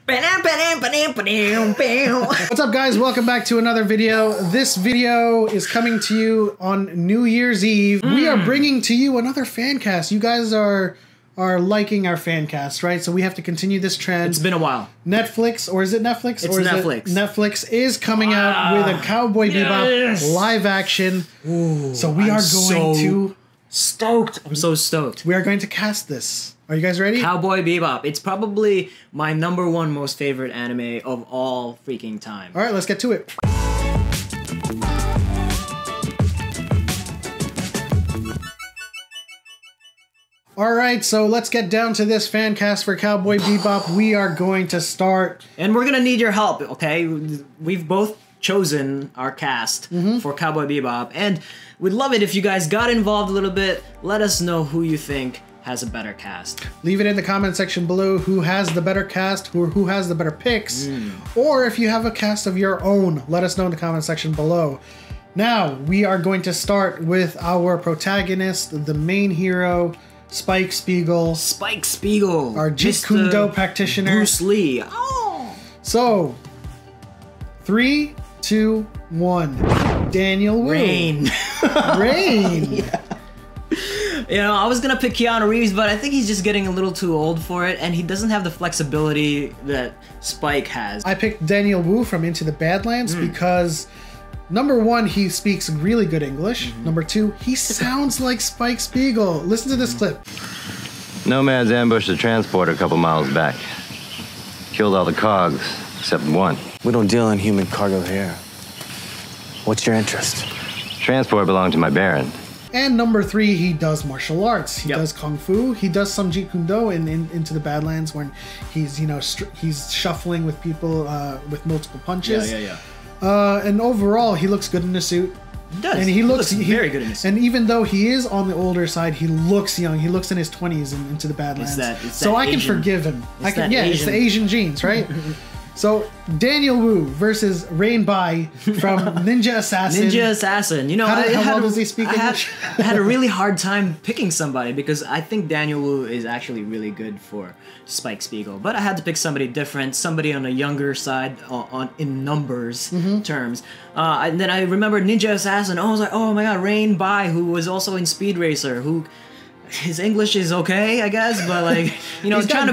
What's up, guys? Welcome back to another video. This video is coming to you on New Year's Eve. We are bringing to you another fan cast. You guys are liking our fan cast, right? So we have to continue this trend. It's been a while. Netflix, or is it Netflix? It's Netflix. Netflix is coming out with a Cowboy Bebop live action. Ooh, so we are going to... Stoked. I'm so stoked. We are going to cast this. Are you guys ready? Cowboy Bebop. It's probably my #1 most favorite anime of all freaking time. All right, let's get to it. All right, so let's get down to this fan cast for Cowboy Bebop. We are going to start. And we're going to need your help, okay? We've both chosen our cast for Cowboy Bebop. And we'd love it if you guys got involved a little bit. Let us know who you think has a better cast. Leave it in the comment section below who has the better cast, who has the better picks. Or if you have a cast of your own, let us know in the comment section below. Now, we are going to start with our protagonist, the main hero, Spike Spiegel. Spike Spiegel. Our Jeet Kune Do practitioner. Bruce Lee. Oh. So, 3, 2, 1. Daniel Wu. Rain. Rain. Yeah. You know, I was gonna pick Keanu Reeves, but I think he's just getting a little too old for it, and he doesn't have the flexibility that Spike has. I picked Daniel Wu from Into the Badlands because, #1, he speaks really good English. #2, he sounds like Spike Spiegel. Listen to this clip. Nomads ambushed a transporter a couple miles back. Killed all the cogs, except one. We don't deal in human cargo here. What's your interest? Transport belonged to my baron. And #3, he does martial arts. He does kung fu. He does some Jeet Kune Do in Into the Badlands when he's, you know, he's shuffling with people with multiple punches. And overall, he looks good in the suit. He does. And he looks very good in the suit. And even though he is on the older side, he looks young. He looks in his 20s Into the Badlands. So I can forgive him. It's the Asian genes, right? So, Daniel Wu versus Rain Bai from Ninja Assassin. Ninja Assassin. You know, how well does he speak English? I had a really hard time picking somebody because I think Daniel Wu is actually really good for Spike Spiegel. But I had to pick somebody different, somebody on the younger side in numbers terms. And then I remembered Ninja Assassin. I was like, oh my god, Rain Bai, who was also in Speed Racer, who his English is okay, I guess, but like, you know, trying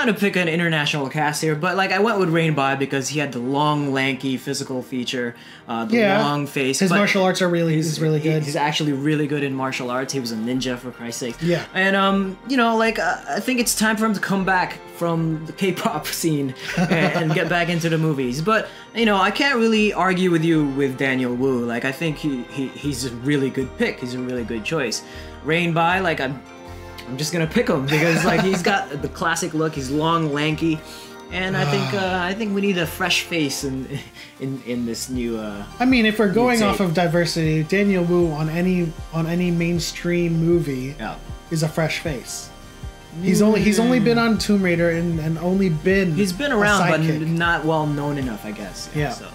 to pick an international cast here, but like I went with Rain Bai because he had the long, lanky physical feature, long face. His martial arts are really good. He's actually really good in martial arts. He was a ninja, for Christ's sake. Yeah. And you know, like I think it's time for him to come back from the K-pop scene and get back into the movies. But you know, I can't really argue with you with Daniel Wu. Like I think he's a really good pick. He's a really good choice. Rain Bai, like I'm just gonna pick him because like he's got the classic look. He's long, lanky, and I think we need a fresh face in this new. I mean, if we're going off of diversity, Daniel Wu on any mainstream movie is a fresh face. He's only been on Tomb Raider and only been around, but not well known enough, I guess. Yeah. So.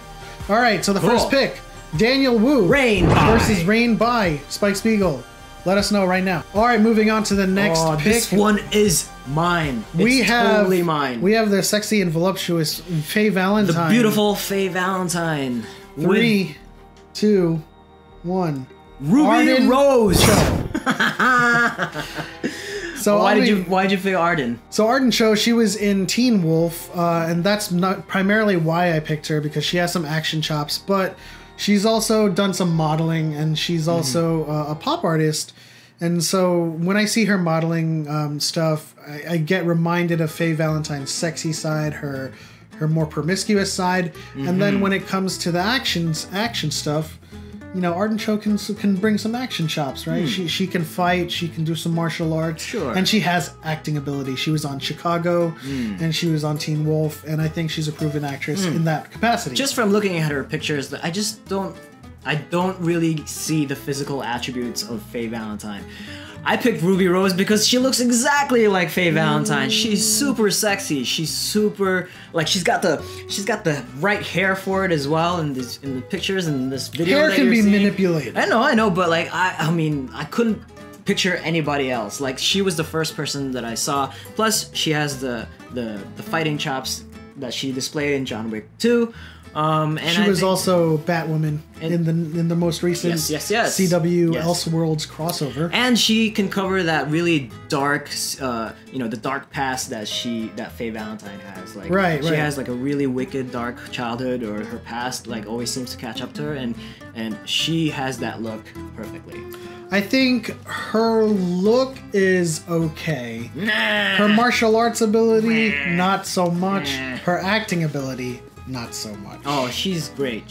All right. So the first pick, Daniel Wu versus Rain Bai, Spike Spiegel. Let us know right now. All right, moving on to the next pick. This one is mine. It's totally mine. We have the sexy and voluptuous Faye Valentine. The beautiful Faye Valentine. 3, 2, 1. Ruby Arden Rose. So why did you pick Arden? So Arden Cho, she was in Teen Wolf, and that's not primarily why I picked her, because she has some action chops, but she's also done some modeling, and she's also a pop artist. And so when I see her modeling stuff, I get reminded of Faye Valentine's sexy side, her more promiscuous side. And then when it comes to the action stuff, you know, Arden Cho can bring some action chops, right? She can fight, she can do some martial arts. Sure. And she has acting ability. She was on Chicago, and she was on Teen Wolf, and I think she's a proven actress in that capacity. Just from looking at her pictures, I don't really see the physical attributes of Faye Valentine. I picked Ruby Rose because she looks exactly like Faye Valentine. She's super sexy. She's super, like, she's got the right hair for it as well in the pictures and this video. Hair can be manipulated. I know, but like I mean, I couldn't picture anybody else. Like, she was the first person that I saw. Plus, she has the fighting chops that she displayed in John Wick 2. And she was also Batwoman in the most recent CW Elseworlds crossover. And she can cover that really dark, the dark past that Faye Valentine has. Like, she has like a really wicked, dark childhood, or her past like always seems to catch up to her, and she has that look perfectly. I think her look is okay. Her martial arts ability, not so much. Her acting ability, not so much. Oh, she's great.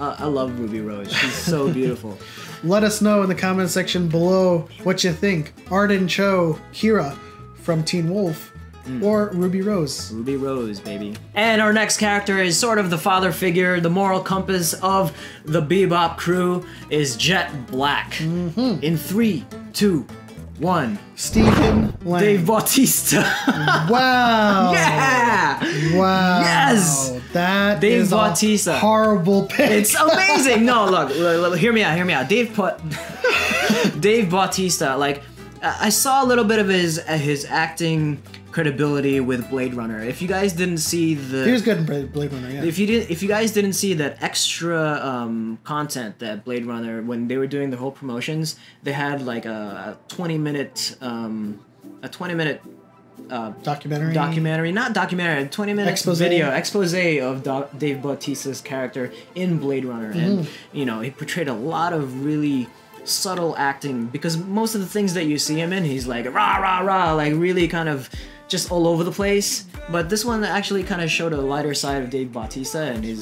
I love Ruby Rose. She's so beautiful. Let us know in the comment section below what you think. Arden Cho, Kira from Teen Wolf, or Ruby Rose. Ruby Rose, baby. And our next character is sort of the father figure, the moral compass of the Bebop crew is Jet Black. In 3, 2, 1. Stephen Lang. Dave Bautista. Wow. Yeah. Wow. Yes. That Dave is Bautista. A horrible pick. It's amazing. No, look, hear me out. Dave Bautista, like, I saw a little bit of his acting credibility with Blade Runner. If you guys didn't see he was good in Blade Runner, yeah. If you guys didn't see that extra content that Blade Runner, when they were doing the whole promotions, they had like a 20-minute documentary, not documentary, 20-minute expose of Dave Bautista's character in Blade Runner, and he portrayed a lot of really subtle acting, because most of the things that you see him in, he's like rah rah rah, like really kind of just all over the place. But this one actually kind of showed a lighter side of Dave Bautista, and he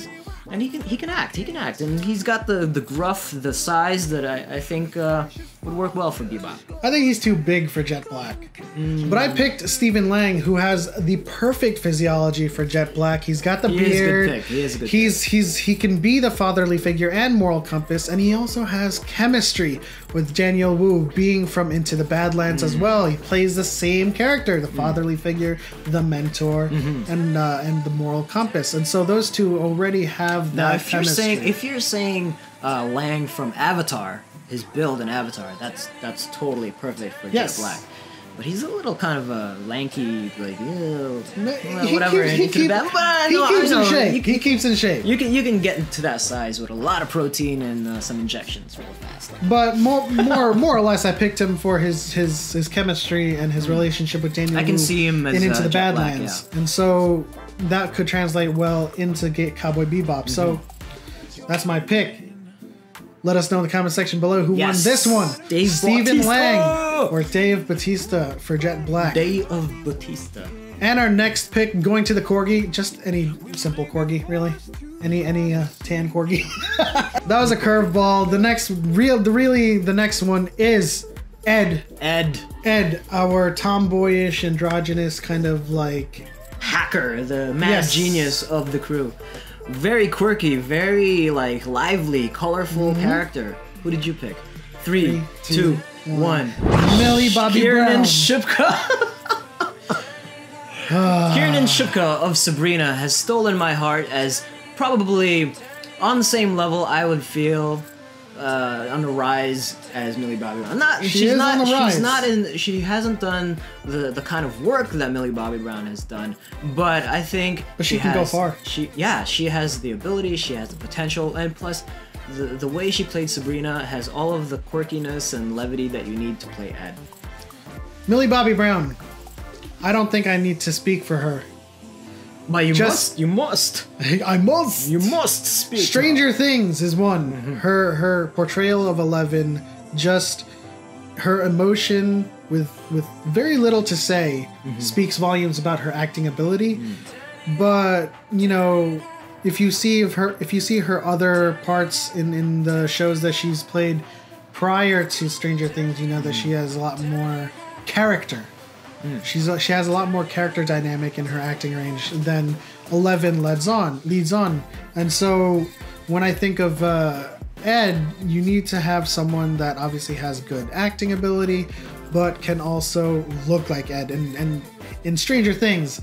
can act, and he's got the gruff, the size that I think would work well for Bebop. I think he's too big for Jet Black. But I picked Stephen Lang, who has the perfect physiology for Jet Black. He's got the beard. He is a good pick. He can be the fatherly figure and moral compass, and he also has chemistry with Daniel Wu, being from Into the Badlands as well. He plays the same character, the fatherly figure, the mentor, and the moral compass. And so those two already have that chemistry. If you're saying Lang from Avatar, his build in Avatar, that's totally perfect for Jet Black. But he's a little kind of a lanky, like, whatever. He keeps in shape. He keeps in shape. You can get into that size with a lot of protein and some injections real fast. But more or less, I picked him for his chemistry and his relationship with Daniel. I can see him as Into the Jet Badlands, Black, yeah. And so that could translate well into Cowboy Bebop. So that's my pick. Let us know in the comment section below who won this one. Stephen Lang or Dave Bautista for Jet Black. Dave of Bautista. And our next pick, going to the corgi, just any simple corgi, really. Any tan corgi. That was a curveball. The next one is Ed. Ed, our tomboyish, androgynous kind of like hacker, the mad genius of the crew. Very quirky, very like lively, colorful character. Who did you pick? 3, 2, 1. Millie Bobby Brown. Shipka. Kiernan Shipka of Sabrina has stolen my heart as probably on the same level I would feel on the rise as Millie Bobby Brown. She hasn't done the kind of work that Millie Bobby Brown has done, but I think she can go far. She has the ability, she has the potential, and plus the way she played Sabrina has all of the quirkiness and levity that you need to play Ed. Millie Bobby Brown. I don't think I need to speak for her. But you must. I must. You must speak. Stranger Things is one. Her portrayal of 11, just her emotion with very little to say, speaks volumes about her acting ability. But if you see her other parts in the shows that she's played prior to Stranger Things, you know that she has a lot more character. She has a lot more character dynamic in her acting range than 11 leads on. And so when I think of Ed, you need to have someone that obviously has good acting ability, but can also look like Ed. And in Stranger Things,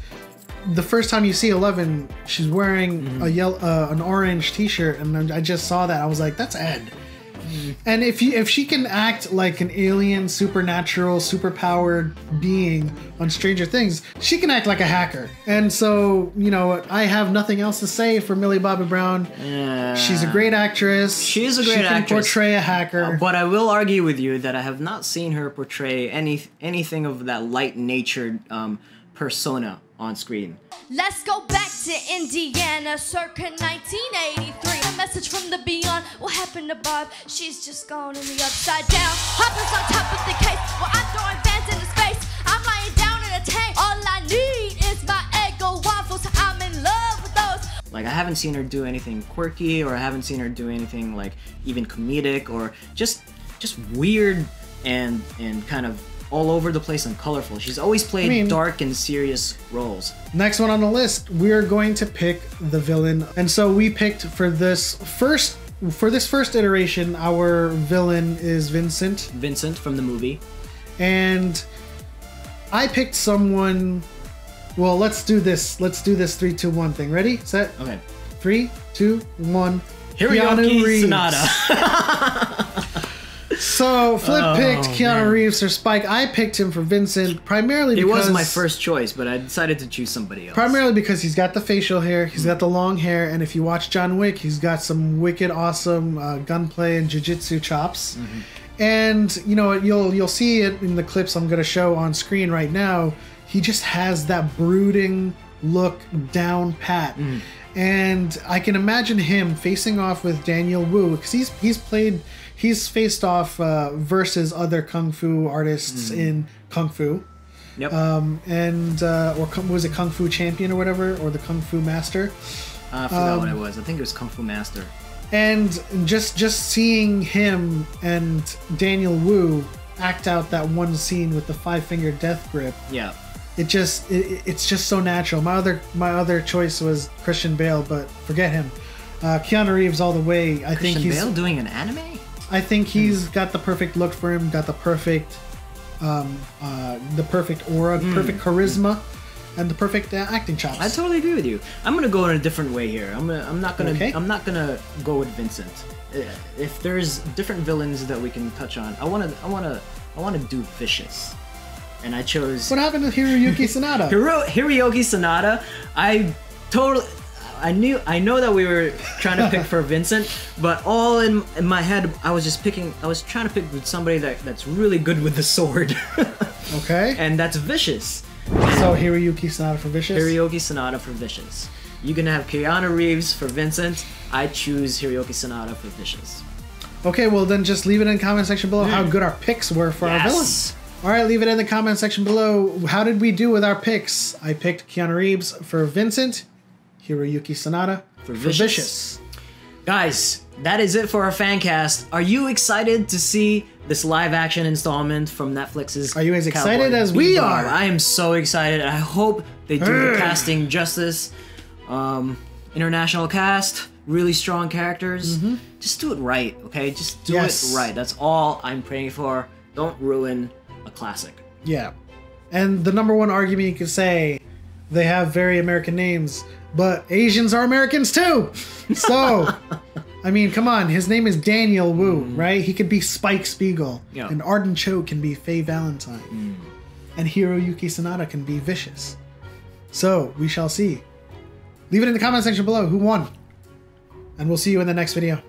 the first time you see 11, she's wearing an orange t-shirt, and I just saw that. I was like, that's Ed. And if she can act like an alien, supernatural, superpowered being on Stranger Things, she can act like a hacker. And so, you know, I have nothing else to say for Millie Bobby Brown. She's a great actress. She is a great actress. She can actress. portray a hacker. But I will argue with you that I have not seen her portray anything of that light-natured persona on screen. Let's go back to Indiana, circa 1983. A message from the beyond. What happened to Bob? She's just gone in the upside down. Hoppers on top of the case. Well, I'm throwing fans into space. I'm lying down in a tank. All I need is my Eggo waffles. I'm in love with those. Like, I haven't seen her do anything quirky, or I haven't seen her do anything like even comedic, or just weird and kind of all over the place and colorful. She's always played dark and serious roles. Next one on the list, we're going to pick the villain. And so we picked for this first iteration, our villain is Vincent. Vincent from the movie. And I picked someone. Well, let's do this. Let's do this 3, 2, 1 thing. Ready? Set? Okay. 3, 2, 1. Hiroyuki Sanada. So Flip picked Keanu Reeves for Spike. I picked him for Vincent primarily because... It was my first choice, but I decided to choose somebody else. Primarily because he's got the facial hair, he's got the long hair, and if you watch John Wick, he's got some wicked awesome gunplay and jiu-jitsu chops. And, you know, you'll see it in the clips I'm going to show on screen right now. He just has that brooding look down pat. And I can imagine him facing off with Daniel Wu, because he's faced off versus other kung fu artists in Kung Fu. Yep. Or was it Kung Fu Champion or whatever, or the Kung Fu Master? I forgot what it was. I think it was Kung Fu Master. And just seeing him and Daniel Wu act out that one scene with the 5-finger death grip. Yeah. It's just so natural. My other choice was Christian Bale, but forget him. Keanu Reeves all the way. I think he's Bale doing an anime. I think he's got the perfect look for him. Got the perfect aura, perfect charisma, and the perfect acting chops. I totally agree with you. I'm gonna go in a different way here. I'm not gonna go with Vincent. If there's different villains that we can touch on, I wanna do Vicious. And I chose... What happened to Hiroyuki Sanada? Hiroyuki Sanada, I know that we were trying to pick for Vincent, but all in my head, I was trying to pick with somebody that's really good with the sword. Okay. And that's Vicious. So Hiroyuki Sanada for Vicious? Hiroyuki Sanada for Vicious. You can have Keanu Reeves for Vincent. I choose Hiroyuki Sanada for Vicious. Okay, well then just leave it in the comment section below how good our picks were for our villains. All right, leave it in the comment section below. How did we do with our picks? I picked Keanu Reeves for Vincent, Hiroyuki Sanada for Vicious. Guys, that is it for our Fancast. Are you excited to see this live-action installment from Netflix's? Are you as excited Cowboy as we Bebop? are? I am so excited. I hope they do the casting justice. International cast, really strong characters. Just do it right, okay? Just do it right. That's all I'm praying for. Don't ruin a classic. Yeah. And the number one argument you could say, they have very American names, but Asians are Americans too. So, I mean, come on. His name is Daniel Wu, right? He could be Spike Spiegel. Yeah. And Arden Cho can be Faye Valentine. And Hiroyuki Sanada can be Vicious. So, we shall see. Leave it in the comment section below who won. And we'll see you in the next video.